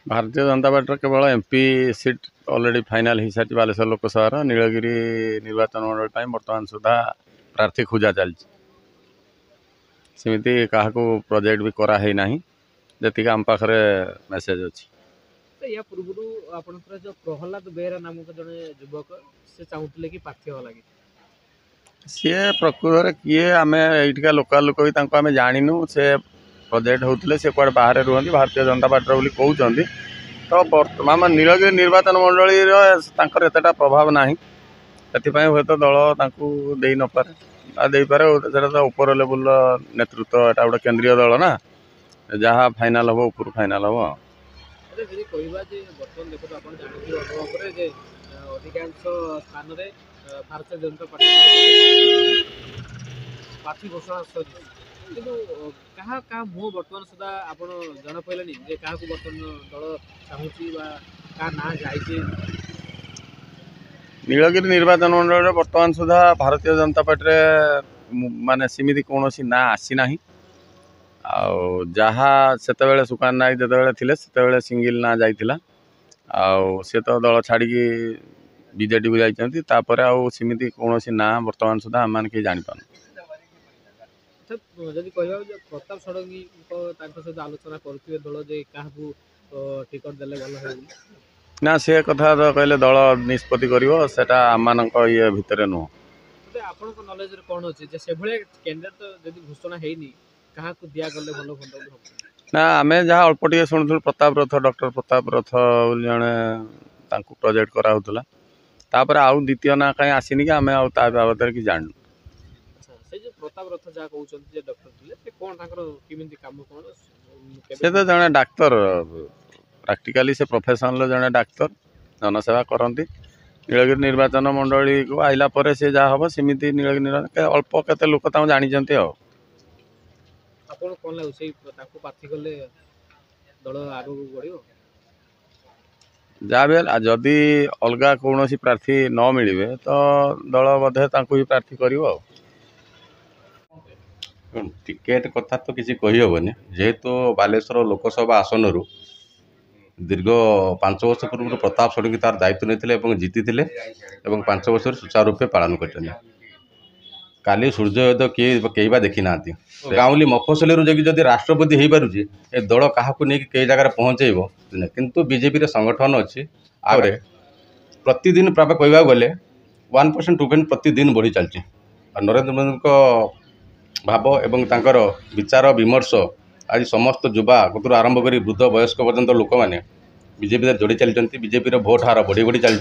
Bharatiya Janata party केवल MP seat already final हो सारी बालेश्वर लोकसभा नीलगिरी निर्वाचन मंडल बर्तमान सुधा प्रार्थी खोजा चलती क्या प्रोजेक्ट भी कराई ना जी आम पाखे मेसेज अच्छी या पूर्व आपनकर जो प्रहलाद बेहरा नामक जड़े युवक से चाहूले कि प्रार्थी हो लगे सी प्रकृत में किए आम ये लोकाल लोक भी आम जानू से प्रोजेक्ट होते से कड़े बाहर रुहति भारतीय जनता पार्टी बोली कहते तो बर्तमान नीलगिरी निर्वाचन मंडल एतटा प्रभाव ना से हे तो दल दे न पारे तो ऊपर लेवल नेतृत्व एटा गोटे केंद्रीय दल ना जहाँ फाइनाल हम ऊपर फाइनाल हम अधिकांश स्थान में भारतीय जनता पार्टी प्रार्थी घोषणा किंतु क्या मुह बर्तमान सुधा आप जन पारे क्या बर्तमान दल चाहूँगी ना जाए नीलगिरी निर्वाचन मंडल बर्तमान सुधा भारतीय जनता पार्टी माने सीमित कौन ना आसी ना जहाँ से सुकान नायक जिते थे सिंगिल ना जाइला सी तो दल छाड़ी बीजेडी को जाती सीमित कौन ना बर्तमान सुधा आम मैंने जापार जदि कह प्रताप षडंगी सहित आलोचना करुवे दल क्या टिकट देले भल हो ना सी कथा तो कहले दल निष्पत्ति करटा आम ये भितर नुह आप नॉलेज कौन अच्छे से कैंडिडेट जदि घोषणा होनी क्या दिगले भल ना आम जहाँ अल्प टे शुणुलु प्रताप रथ डॉक्टर प्रताप रथ जड़े प्रोजेक्ट कराला आउ द्वितीय ना कहीं आसनी कि आम बाबद कि जानू प्रताप रथ जहाँ कहते डॉक्टर से तो जड़े डाक्तर प्रैक्टिकली से प्रोफेशनल जड़े डाक्तर जनसेवा करती नीलगिरी निर्वाचन मंडली को आइला पर से जहाँ हम सेमती नीलगिरी निर्वाचन अल्प केते लोक जानी जहाँ भी जदि अलग कौन प्रार्थी न मिले तो दल बोधे ही प्रार्थी कर टिकेट कथा तो किसी कही हेनी जेहेतु बालेश्वर लोकसभा आसन दीर्घ 5 वर्ष पूर्व प्रताप षडंगी तार दायित्व नहीं जीति 5 वर्ष सुचारू रूपे पालन कर काली सूर्योदय किए देखी ना गाँवली मफसली जदि राष्ट्रपति हो पारे ए दल क्या कई जगह पहुँचेब किंतु बीजेपी संगठन अच्छी आगे प्रतिदिन प्राय कहवा गले 1% 2% प्रतिदिन बढ़ी चलती नरेंद्र मोदी भाव एवं तांकर विचार विमर्श आज समस्त युवा कतु आरंभ कर वृद्ध वयस्क पर्यंत लोक मैंने बीजेपी जोड़ी चलती बीजेपी भोट हार बढ़ी बढ़ी चलती।